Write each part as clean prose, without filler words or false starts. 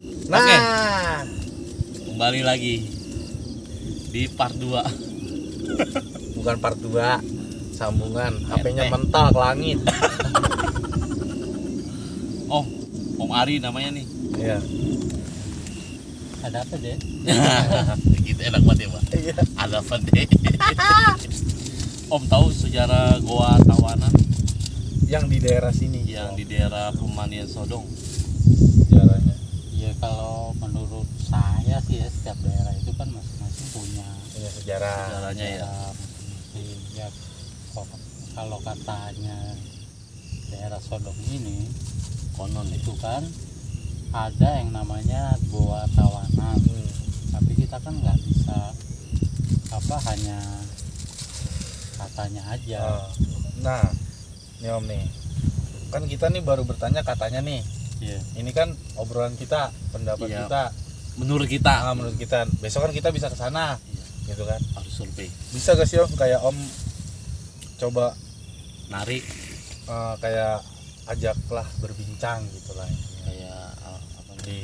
Nah, Oke. Kembali lagi di part 2. bukan part 2, sambungan. HP-nya Ente. mental ke langit. Oh, Om Ari namanya nih. Iya. Ada apa deh? Gitu enak banget ya, Pak. Iya. Ada apa deh? Om tahu sejarah Goa Tawanan Yang di daerah sini. yang di daerah Pemanian Sodong? sejarahnya. Ya kalau menurut saya sih ya, setiap daerah itu kan masing-masing punya Punya sejarah. Sejarahnya ya. masing-masing. Ya kalau katanya daerah Sodong ini Konon itu kan ada yang namanya Goa Tawanan, tapi kita kan nggak bisa hanya katanya aja. Nah, nih Om nih. Kan kita nih baru bertanya katanya nih. Iya. Ini kan obrolan kita, pendapat Iya. kita. Menurut kita Menurut kita, besok kan kita bisa ke sana. Iya. Gitu kan. harus survei, Bisa gak sih Om kayak Om coba narik kayak ajaklah berbincang gitu lah intinya. kayak apa nih? Di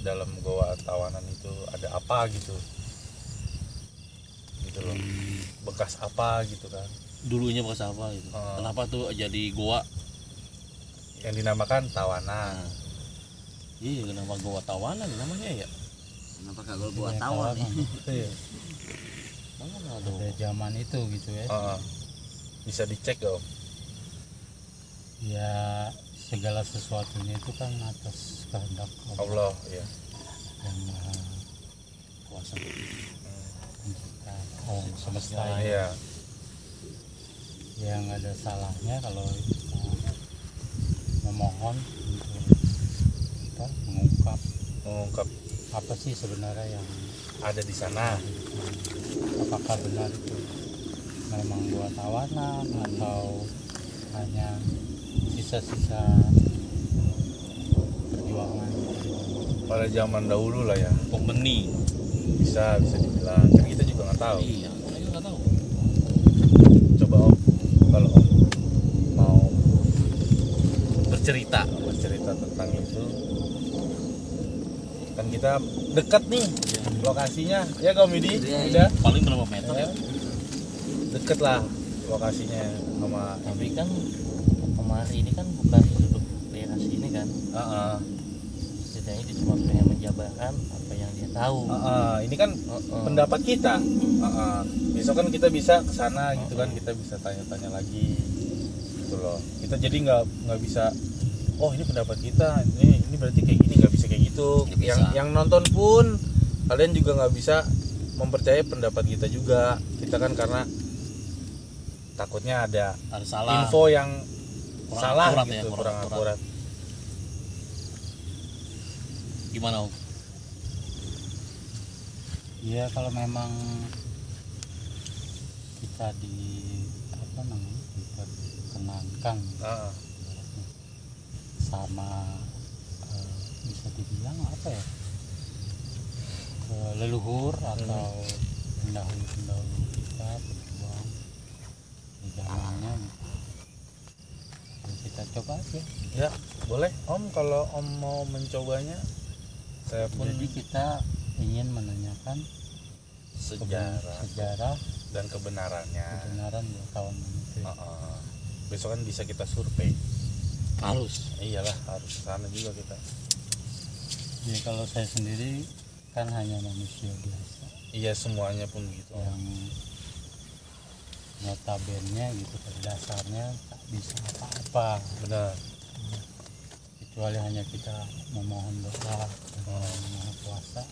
dalam Goa Tawanan itu ada apa gitu loh, bekas apa gitu kan Dulunya bekas apa gitu. Kenapa tuh jadi goa? yang dinamakan Tawanan. Nah, iya, kenapa Goa Tawanan namanya ya? Kenapa kagak Goa Iya, Tawan nih? Iya. Mana Pada dong? zaman itu gitu ya. Bisa dicek gak Om? Ya segala sesuatunya itu kan atas kehendak Allah ya. yang maha Kuasa. pencipta alam semesta Nah, ini. iya. Ya nggak ada salahnya kalau kita memohon untuk mengungkap Mengungkap apa sih sebenarnya yang ada di sana. apakah benar itu memang Goa Tawanan atau hanya sisa-sisa perjuangan Pada zaman dahulu lah ya. Pembeni. Bisa dibilang. Kan kita juga nggak tahu. Iya, saya nggak tahu. Coba Om, kalau Om mau Bercerita. bercerita tentang itu, kan kita dekat nih lokasinya ya Om Yudi. Udah Paling berapa meter ya? deket lah lokasinya sama Tapi kan kemarin ini kan bukan duduk daerah sini kan, setidaknya dia cuma pengen menjabarkan apa yang dia tahu. ini kan pendapat kita. Besok kan kita bisa ke sana gitu kan, kita bisa tanya-tanya lagi gitu loh. Kita jadi nggak bisa, oh ini pendapat kita, ini berarti kayak gini, nggak bisa kayak gitu. Nggak bisa. Yang nonton pun kalian juga nggak bisa mempercayai pendapat kita juga. Kita kan karena takutnya ada Salah. info yang Kurang salah akurat gitu, ya, kurang akurat. Gimana Om? ya kalau memang kita kita dikenangkan sama bisa dibilang apa ya, leluhur atau pendahulu kita berjuang di zamannya gitu. Ya, kita coba aja. Ya boleh Om, kalau Om mau mencobanya, saya pun Jadi kita ingin menanyakan sejarah dan kebenarannya. kebenaran ya Tawanan itu. Besok kan bisa kita survei. Harus. Iyalah, harus ke sana juga kita. Ya kalau saya sendiri kan hanya manusia biasa Iya, semuanya pun gitu. yang notabene gitu pada dasarnya tak bisa apa-apa, Benar. kecuali hanya kita memohon doa kepada Yang Maha Kuasa.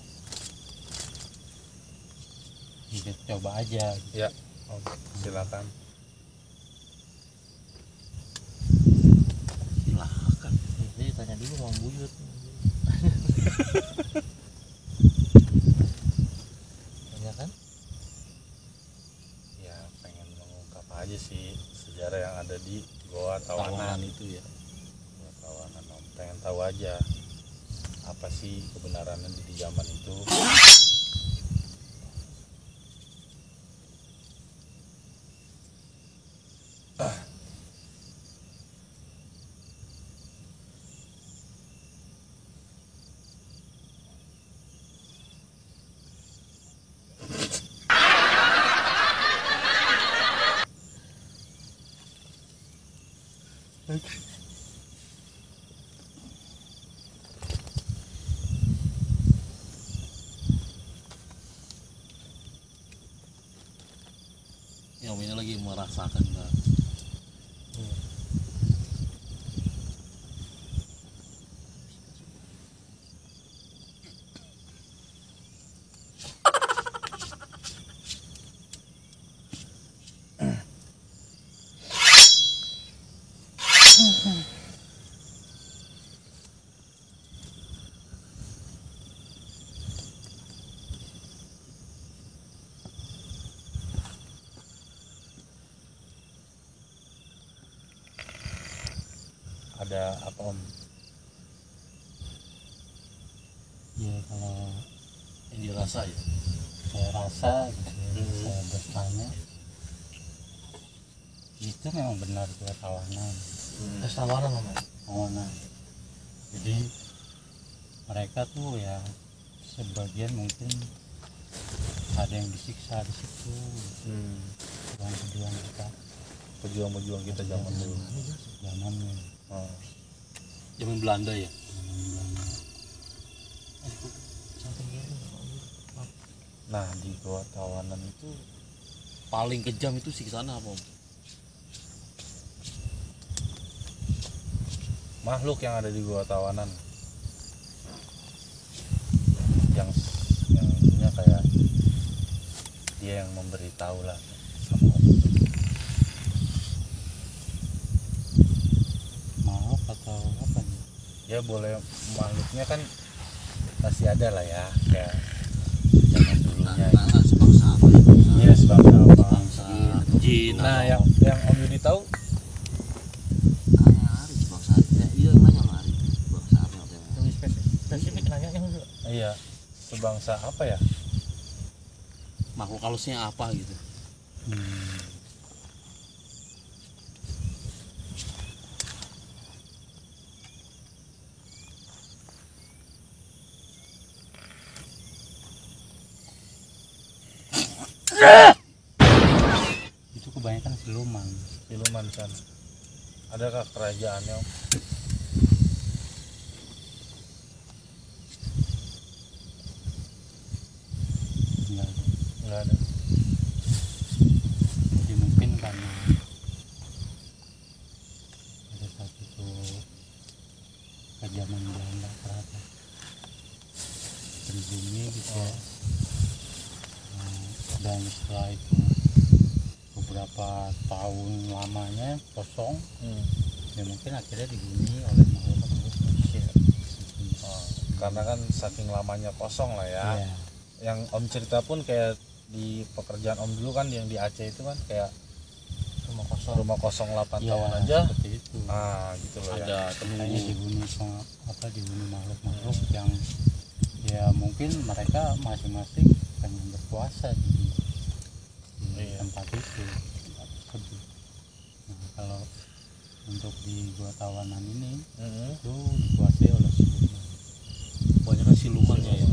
Kita coba aja gitu. Ya Om, silakan. Silahkan. Jadi tanya dulu sama Buyut. Tanya kan? Ya pengen mengungkap aja sih sejarah yang ada di Goa Tawanan. Tawanan itu ya. Goa Tawanan Om, pengen tahu aja apa sih kebenarannya di zaman itu. rasakan Mbak. Ada apa Om? Ya kalau Yang dirasa ya. saya rasa gitu, saya bertanya itu memang benar buat tawanan. Tes tawanan Om. Tawanan. Jadi mereka tuh ya sebagian mungkin ada yang disiksa di situ, pejuang-pejuang kita Pejuang-pejuang kita zaman dulu. zamannya. Oh. Zaman Belanda ya. Samping kiri. Nah di Goa Tawanan itu Paling kejam itu siksaan apa Om? makhluk yang ada di Goa Tawanan yang kayak dia yang memberitahu lah sama Om. Maaf atau apa nih? Ya boleh, makhluknya kan pasti ada lah ya, kayak zaman dulunya Sebangsa apa ya? iya sebangsa apa. Bangsa jin. Nah atau- yang Om Yudi tahu Sebangsa ya, iya namanya Mari. Sebangsa apa ya? Lebih spesifik nanya yang dulu. iya sebangsa apa ya, Makhluk halusnya apa gitu. Itu kebanyakan siluman. siluman di sana. Adakah kerajaannya Om? Enggak ada. Nggak ada. Jadi mungkin karena ada satu tuh kejaman Belanda terhadap pribumi gitu ya. Dan setelah itu beberapa tahun lamanya kosong, ya mungkin akhirnya dihuni oleh makhluk-makhluk manusia. Oh, karena kan saking lamanya kosong lah ya. Iya. Yang Om cerita pun kayak di pekerjaan Om dulu kan yang di Aceh itu kan kayak rumah kosong 8 Iya, tahun aja. seperti itu. Ah gitu loh ya. Ada Kayaknya penunggu. dihuni makhluk-makhluk yang ya mungkin mereka masing-masing pengen berkuasa di Iya. tempat itu, tempat tersebut. Nah, kalau untuk di Gua Tawanan ini itu dikuasai oleh siluman. Banyak kan silumannya ya.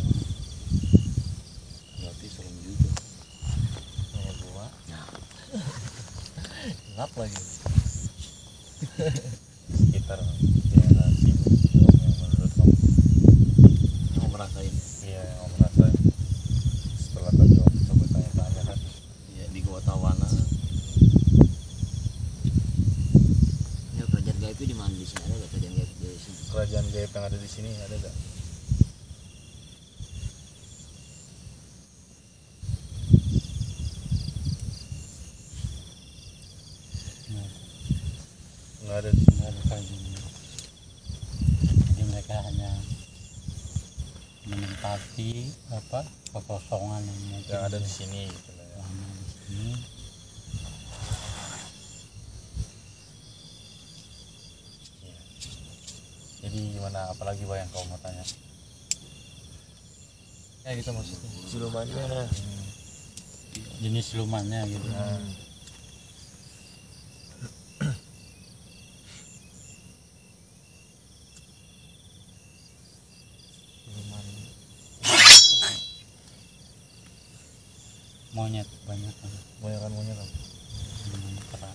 Berarti serem juga. Ya gua. Gelap lagi. Sekitar daerah sini Om, yang menurut Om. Kamu merasain? Iya yang Om rasain setelah tadi Om coba tanya-tanya kan. Ya di Goa Tawana. Ya kerajaan gaib itu di mana, di sini ada nggak kerajaan gaib di sini? Kerajaan gaib yang ada di sini ada gak? Nah, Nggak ada di sini. nggak ada kayak gini. Jadi mereka hanya menempati kekosongan yang mungkin Yang ada di sini gitu lah ya. lama di sini. Iya. Jadi gimana, apalagi Pak yang kau mau tanya? Ya gitu maksudnya. Silumannya. Jenis silumannya gitu. Siluman. Monyet banyak kan. Banyak kan monyet kan? Siluman kera.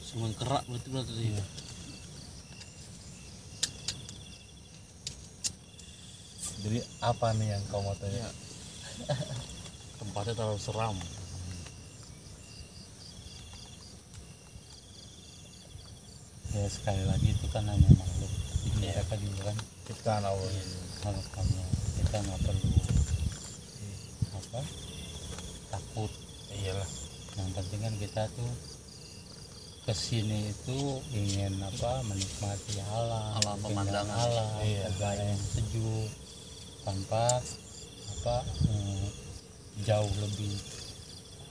Siluman kerak berarti Iya. Jadi apa nih yang kau mau tanya? tempatnya terlalu seram. ya sekali lagi itu kan hanya makhluk jadi mereka juga kan ciptaan Allah. makhluk kamu, kita nggak perlu apa takut. Iyalah. Yang penting kan kita tuh kesini itu ingin apa menikmati alam, Alam, keindahan pemandangan. alam, Iya. udara yang sejuk tanpa apa jauh lebih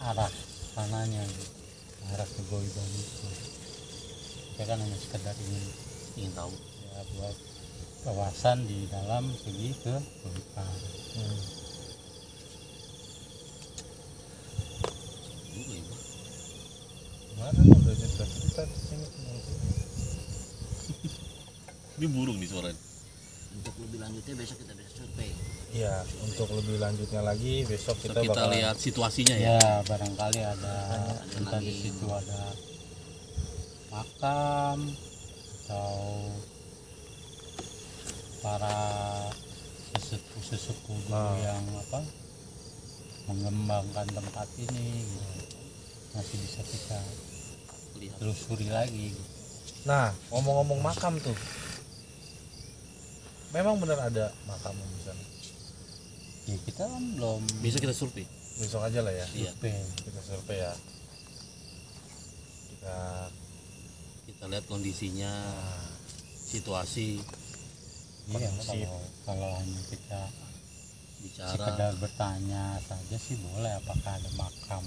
arah sananya gitu, arah kegoiban itu. Saya kan hanya sekedar ingin tahu. ya buat wawasan di dalam segi kegoiban. Juga ya, Bang. Mana udah cerita di sini. Ini burung nih suaranya. Untuk lebih lanjutnya besok kita bisa survei. Iya, untuk lebih lanjutnya lagi besok Kita, kita bakal lihat situasinya ya. Ya barangkali ada entah di lagi. situ ada makam atau para sesepuh dulu yang apa mengembangkan tempat ini gitu. Masih bisa kita Lihat. telusuri lagi gitu. Nah, ngomong-ngomong makam tuh. Memang benar ada makam di sana. Ya kita kan belum Bisa kita survei. Besok aja lah ya. Iya. survei. Kita survei ya. Kita lihat kondisinya, situasi, Iya, kondisi. kalau hanya kita bicara. sekedar bertanya saja sih boleh apakah ada makam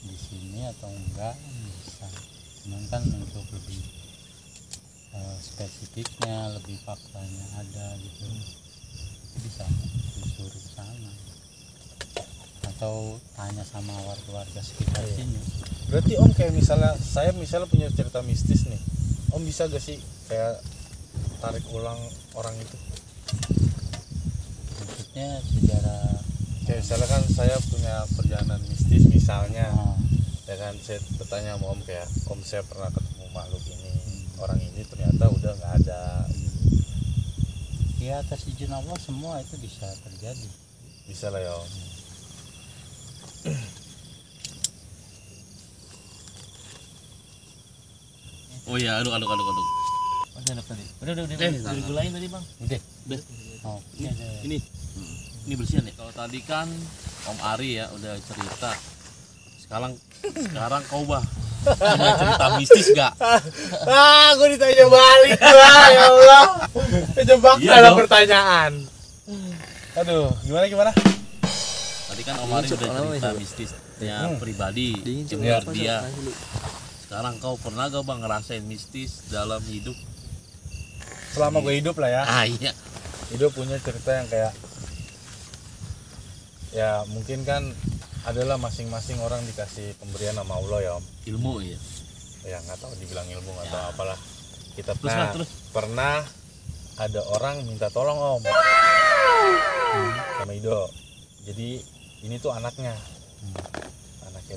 di sini atau enggak bisa. Cuman kan untuk lebih spesifiknya, lebih faktanya ada gitu, itu bisa telusuri ke sana atau tanya sama warga-warga sekitar sini. Berarti Om kayak saya misalnya punya cerita mistis nih. Om bisa gak sih kayak tarik ulang orang itu? Maksudnya secara Kayak misalnya kan saya punya perjalanan mistis misalnya. Ya kan saya bertanya sama Om kayak, Om saya pernah ketemu makhluk ini, orang ini ternyata udah nggak ada. ya atas izin Allah semua itu bisa terjadi. Bisa lah ya Om. Oh iya, aduk. Masih enak tadi. Udah digulain tadi bang. Udah. Udah. Oh, Ini bersihan ya. Kalau tadi kan Om Ari ya udah cerita. Sekarang kau bah. Punya cerita mistis gak? Gue ditanya balik gua, ya Allah. Kejebak Iya dalam dong. pertanyaan. Aduh, gimana? Tadi kan Om Ari udah cerita mistisnya pribadi. Iya. Menurut dia. Sekarang kau pernah gak bang ngerasain mistis dalam hidup? Selama gue hidup lah ya. Iya. Hidup punya cerita yang kayak ya mungkin kan adalah masing-masing orang dikasih pemberian sama Allah ya Om. Ilmu ya. Ya nggak tahu dibilang ilmu nggak tahu apalah. Kita Terus. pernah ada orang minta tolong Om sama Ido. Jadi ini tuh anaknya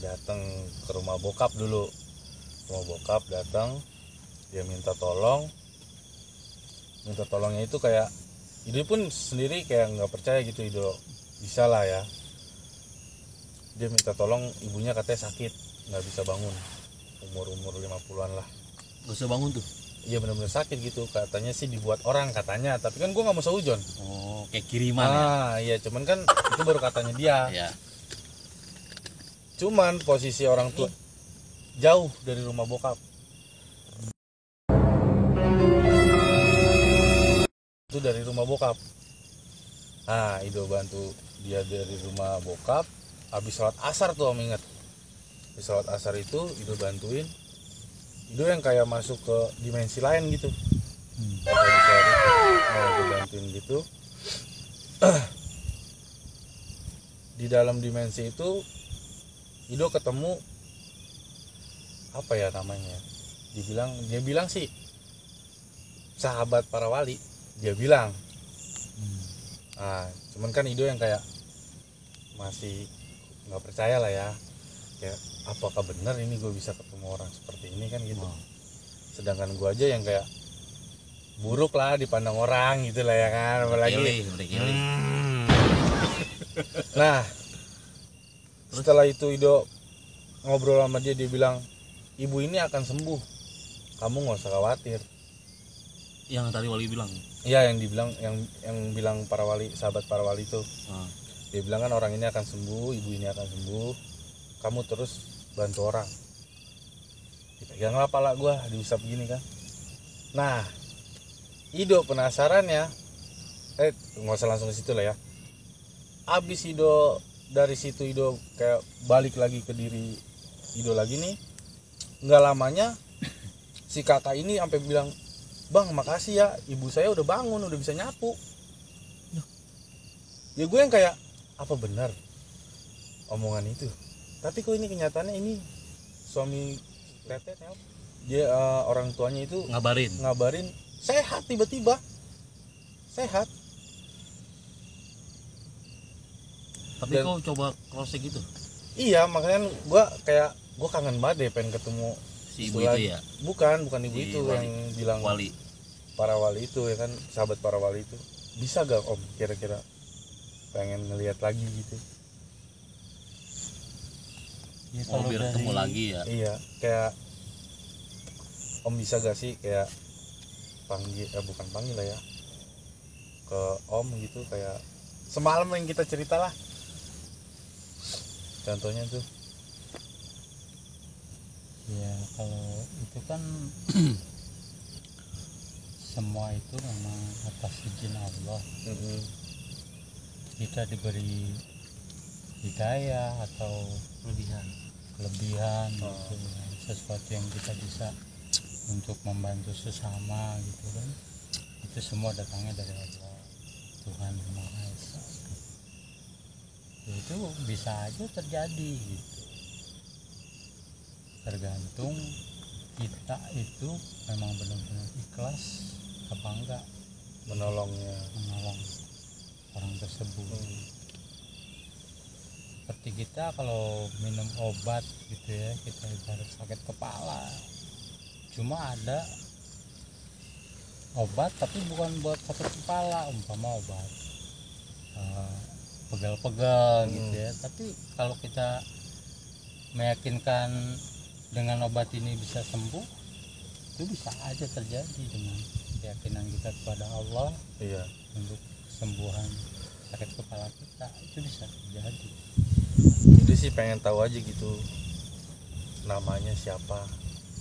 datang ke rumah bokap dulu. Rumah bokap datang, dia minta tolongnya itu kayak Ido pun sendiri kayak nggak percaya gitu. Ido bisa lah ya, dia minta tolong, ibunya katanya sakit nggak bisa bangun, umur 50-an lah. Gak usah bangun tuh. Iya benar-benar sakit gitu, katanya sih dibuat orang katanya, tapi kan gue nggak mau seujon. Oh, kayak kiriman ya. Iya cuman kan itu baru katanya dia. Iya. Cuman posisi orang tua jauh dari rumah bokap. Itu dari rumah bokap. Nah, Ido bantu dia dari rumah bokap. Habis sholat asar tuh Om inget. Habis sholat asar itu Ido bantuin. Ido yang kayak masuk ke dimensi lain gitu. Ido bantuin gitu. Di dalam dimensi itu Ido ketemu apa ya namanya? Dia bilang sih sahabat para wali. Dia bilang. Nah, cuman kan Ido yang kayak masih nggak percaya lah ya. Kayak apakah benar ini gue bisa ketemu orang seperti ini kan gitu. Sedangkan gue aja yang kayak buruk lah dipandang orang gitu lah ya kan. Apalagi Nah, setelah itu Ido ngobrol sama dia bilang ibu ini akan sembuh kamu nggak usah khawatir. Yang tadi wali bilang. Iya, yang dibilang yang bilang para wali, sahabat para wali itu. Dia bilang kan orang ini akan sembuh, ibu ini akan sembuh, kamu terus bantu orang. Dipeganglah pala gue, diusap gini kan. Nah, Ido penasaran ya, nggak usah langsung ke situ lah ya. Abis Ido dari situ Ido kayak balik lagi ke diri Ido lagi nih, nggak lamanya si kakak ini sampai bilang, bang makasih ya, ibu saya udah bangun, udah bisa nyapu. Ya gue yang kayak, apa benar omongan itu? Tapi kok ini kenyataannya ini suami Tete dia orang tuanya itu ngabarin sehat, tiba-tiba sehat. Tapi Dan, kau coba cross-check gitu? iya, makanya gue kangen banget deh pengen ketemu Si ibu itu ya? Bukan ibu Si itu wali. yang bilang Wali. para wali itu ya kan, sahabat para wali itu. Bisa gak om kira-kira pengen ngelihat lagi gitu? Ya, Oh, biar dari- ketemu lagi ya. Iya, kayak om bisa gak sih kayak bukan panggil lah ya, ke om gitu, kayak semalam yang kita cerita lah, contohnya tuh. Ya kalau itu kan semua itu memang atas izin Allah. Kita diberi hidayah atau kelebihan gitu, sesuatu yang kita bisa untuk membantu sesama gitu kan, itu semua datangnya dari Allah, Tuhan Yang Maha Esa. Itu bisa aja terjadi gitu, tergantung kita itu memang benar-benar ikhlas apa enggak Menolongnya. menolong orang tersebut. Seperti kita kalau minum obat gitu ya, kita ibarat sakit kepala, cuma ada obat tapi bukan buat sakit kepala, umpama obat pegal-pegal gitu ya. Tapi kalau kita meyakinkan dengan obat ini bisa sembuh, itu bisa aja terjadi dengan keyakinan kita kepada Allah. Iya. Untuk kesembuhan sakit kepala kita itu bisa terjadi. Itu sih pengen tahu aja gitu, namanya siapa,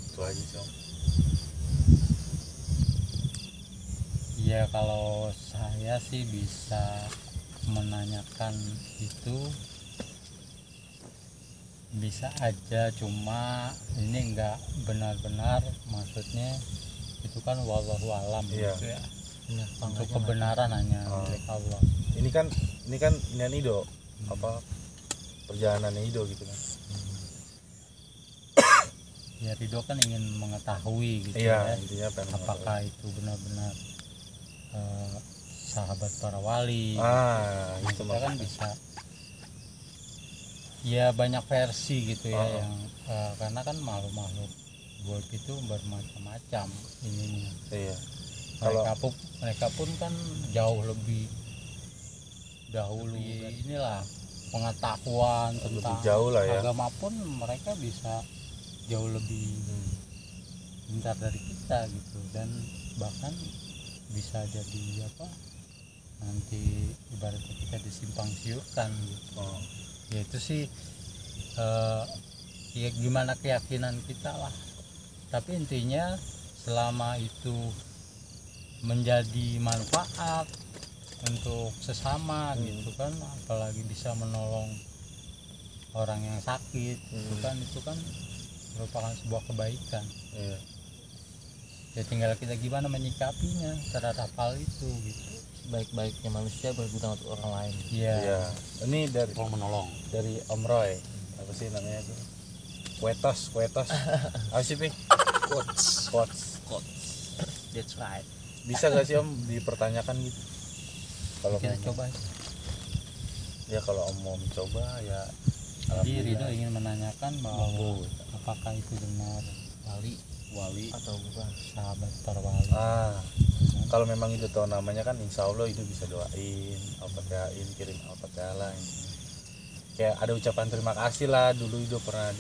itu aja sih om. Ya kalau saya sih bisa menanyakan itu bisa aja, cuma ini enggak benar-benar, maksudnya itu kan wallahu alam. Iya. Gitu ya. Benar, Untuk panggilnya kebenaran hanya Oh. milik Allah. Ini kan nian Ido, apa perjalanannya Ido gitu kan. Ya Ridho kan ingin mengetahui gitu Iya, ya, intinya pengen apakah itu benar-benar sahabat para wali. Itu Kita kan maksudnya. bisa, ya banyak versi gitu ya, Oh. yang karena kan makhluk-makhluk goib itu bermacam-macam ininya. Iya. Kalau Mereka pun kan jauh lebih dahulu inilah pengetahuan Lebih tentang jauh lah ya. agama pun mereka bisa jauh lebih pintar dari kita gitu, dan bahkan bisa jadi apa nanti ibaratnya kita disimpang siurkan gitu. Ya itu sih ya gimana keyakinan kita lah, tapi intinya selama itu menjadi manfaat untuk sesama gitu kan, apalagi bisa menolong orang yang sakit gitu kan, itu kan merupakan sebuah kebaikan. iya. Ya tinggal kita gimana menyikapinya terhadap hal itu gitu. baik-baiknya manusia berguna untuk orang lain. Iya. Iya. Ini Menolong. dari Om Roy. Apa sih namanya itu? Kuetos. Apa sih, Pi? Quotes. That's right. Bisa gak sih Om dipertanyakan gitu? Kalau Kita mau- coba aja. Ya kalau Om mau mencoba ya. Jadi Ridho alhamdulillah. ingin menanyakan bahwa apakah itu benar Wali. Atau bukan? sahabat para wali. Kalau memang itu tahu namanya kan, insya Allah itu bisa doain, Al-Fatihah, kirim Al-Fatihah lah. Kayak ada ucapan terima kasih lah, dulu itu pernah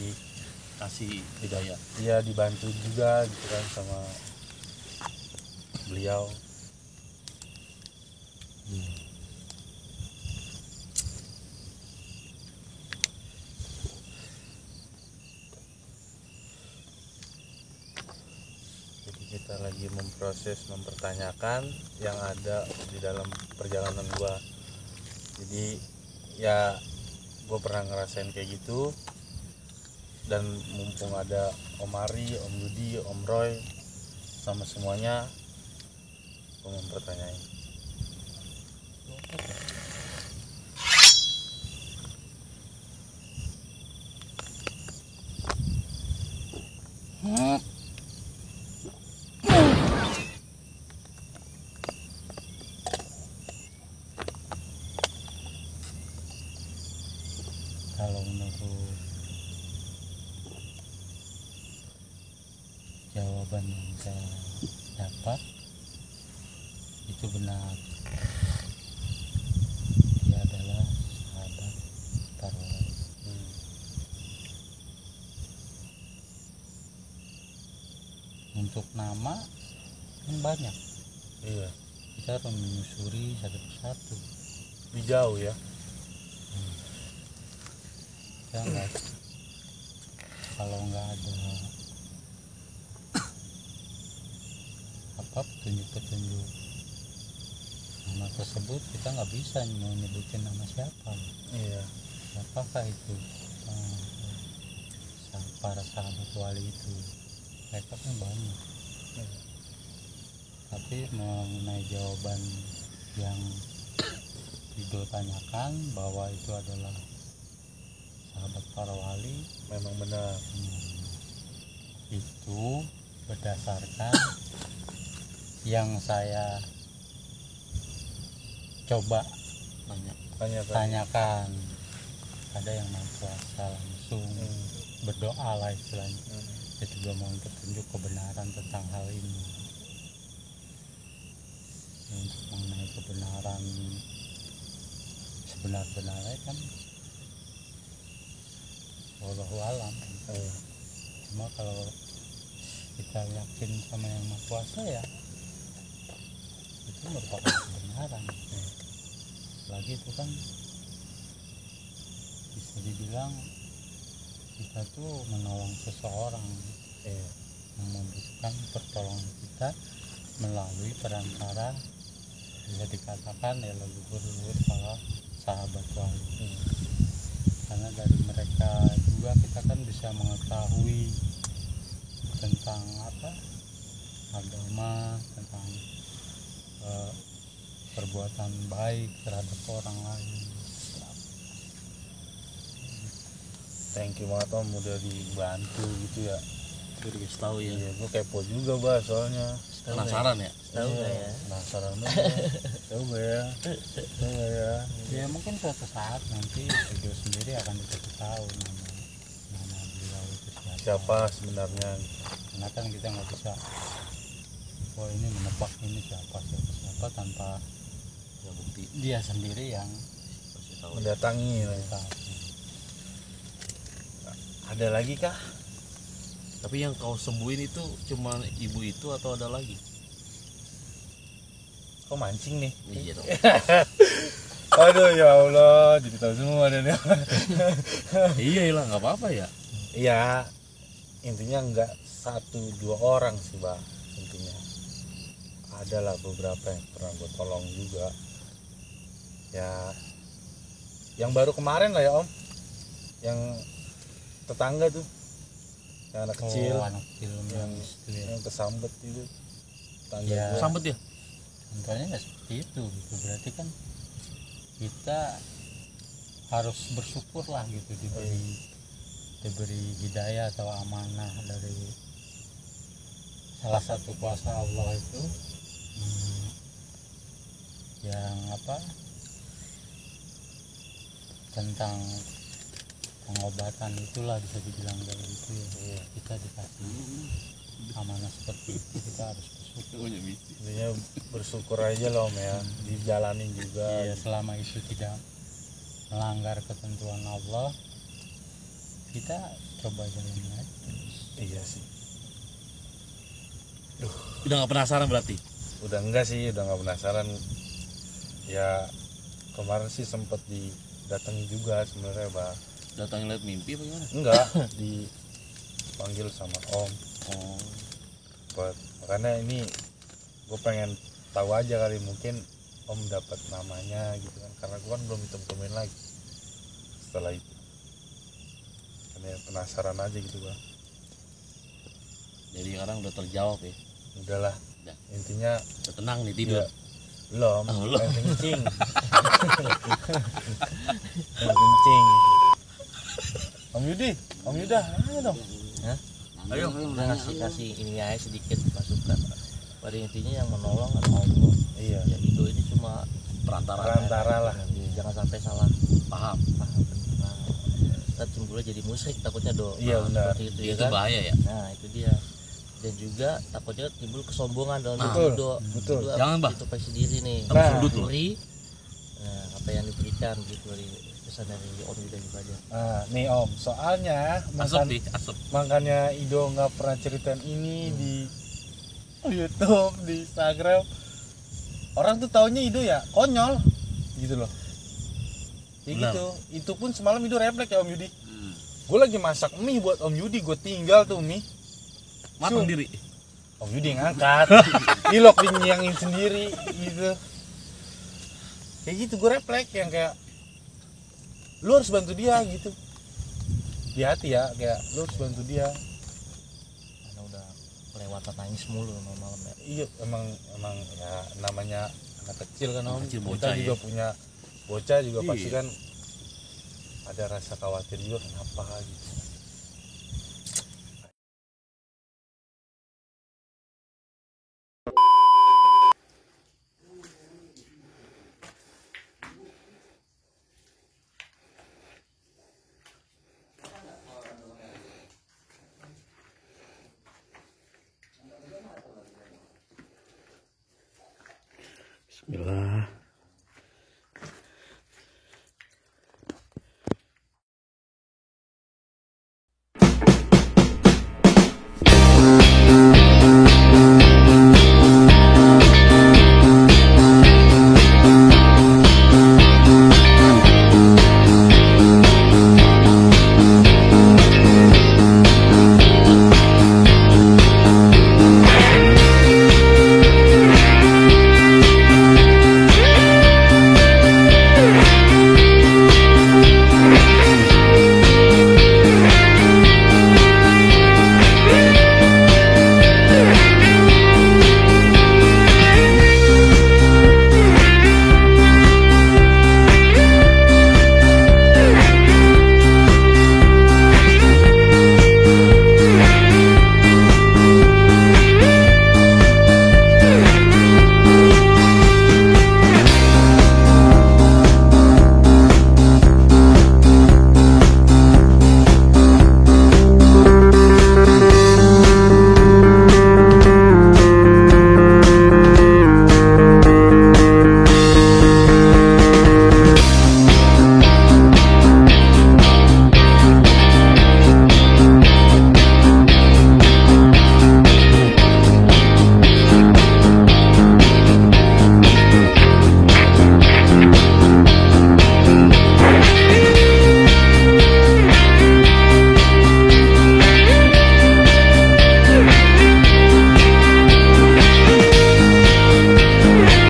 kasih hidayah. Iya, dibantu juga gitu kan sama beliau. Jadi kita lagi mempertanyakan yang ada di dalam perjalanan gua. Jadi ya gua pernah ngerasain kayak gitu, dan mumpung ada Om Ari, Om Yudi, Om Roy sama semuanya, gua mempertanyain. Kalau menurut jawaban yang saya dapat itu benar, dia adalah sahabat para wali. Untuk nama kan banyak, Iya, kita harus menyusuri satu persatu. di jauh ya. Ya enggak, kalau nggak ada apa petunjuk nama tersebut, kita nggak bisa mau nyebutin nama siapa. Iya, Apakah itu para sahabat wali itu? Mereka kan banyak. Tapi mengenai jawaban yang Ridho tanyakan bahwa itu adalah sahabat para wali, memang benar. itu berdasarkan yang saya coba Tanya. tanyakan. Ada yang puasa langsung berdoa lah istilahnya, dia juga mau petunjuk kebenaran tentang hal ini. Untuk mengenai kebenaran sebenar-benarnya kan wallahu alam. Cuma kalau kita yakin sama yang maha kuasa, ya itu merupakan kebenaran. Lagi itu kan bisa dibilang kita tuh menolong seseorang yang membutuhkan pertolongan kita melalui perantara, bisa dikatakan ya leluhur para sahabat wali. Karena dari mereka juga kita kan bisa mengetahui tentang agama, tentang perbuatan baik terhadap orang lain. Thank you banget Om, udah dibantu gitu ya. Udah dikasih tahu ya. Iya, gue kepo juga bah soalnya. Penasaran ya? Tahu nggak ya? Penasaran banget. Tahu gak ya? Tahu gak ya? Ya mungkin suatu saat nanti Ridho sendiri akan dikasih tahu nama beliau itu Siapa sebenarnya? Karena kan kita nggak bisa, wah ini menebak ini siapa tanpa Ya bukti dia sendiri yang kasih tahu. Mendatangi. tahu. Ada lagi kah? Tapi yang kau sembuhin itu cuma ibu itu atau ada lagi? Kok mancing nih? Iya dong. Aduh ya Allah, jadi tahu semua deh. Iya lah, nggak apa-apa ya. Iya, intinya nggak 1-2 orang sih bah, intinya ada lah beberapa yang pernah gue tolong juga ya, yang baru kemarin lah ya Om, yang tetangga tuh, yang anak kecil, Anak kecil yang itu ya. yang kesambet itu tetangga Ya. gua. Sambet ya? Contohnya nggak seperti itu gitu. Berarti kan kita harus bersyukur lah gitu, diberi hidayah atau amanah dari salah satu kuasa Allah itu, yang tentang pengobatan itulah, bisa dibilang kayak gitu ya. Kita dikasih amanah seperti itu, kita harus bersyukur. Intinya bersyukur aja loh Om ya, dijalanin juga. Ya, selama itu tidak melanggar ketentuan Allah, kita coba jalan aja. Iya sih. Udah nggak penasaran berarti? Udah enggak sih, udah nggak penasaran. Ya kemarin sih sempet didatangi juga sebenarnya, Bang. Datang lihat mimpi apa gimana? Enggak, dipanggil sama Om. Oh, Makanya ini gue pengen tahu aja kali, mungkin Om dapat namanya gitu kan, karena gue kan belum temuin lagi setelah itu. Karena penasaran aja gitu Bang. jadi sekarang udah terjawab ya. Udahlah, Udah. intinya Udah tenang nih tidur. ya, belum, Oh, belum. yang kencing. Yang kencing. Om Yudi, Om Yuda, mana dong? Hah? Ayo, Udah kasih ini aja sedikit masukan. Pada intinya yang menolong kan Allah. Iya, Ya itu ini cuma perantara lah. jangan sampai salah Paham. paham. Nah, kita timbulnya jadi musyrik takutnya Iya, benar. seperti itu ya Itu kan. bahaya ya. Nah itu dia. Dan juga takutnya timbul kesombongan dalam Betul, diri Yudo. betul. Yudo Jangan, Bah. itu pasti sendiri nih. Nah. Sudut loh. Syukuri, nah, apa yang diberikan gitu dari pesan dari Om Yuda juga aja. Nah, nih Om, soalnya Asap nih, asap. makanya Ido nggak pernah ceritain ini di YouTube, di Instagram. Orang tuh taunya Ido ya konyol gitu loh. Ya Benar. gitu. Itu pun semalam Ido refleks ya Om Yudi. Gue lagi masak mie buat Om Yudi, gue tinggal tuh mie. Matang Syuk. diri. Om Yudi yang ngangkat. Ilok dinyangin sendiri gitu. Kayak gitu gue refleks yang kayak lu harus bantu dia gitu. Di hati ya, kayak lu harus bantu dia. Karena udah kelewatan nangis mulu malam-malam ya. Iya, emang ya namanya anak kecil kan Om. Kecil, Kita bocah, juga ya. punya bocah juga Iya. pasti kan ada rasa khawatir juga kenapa gitu. Bismillah.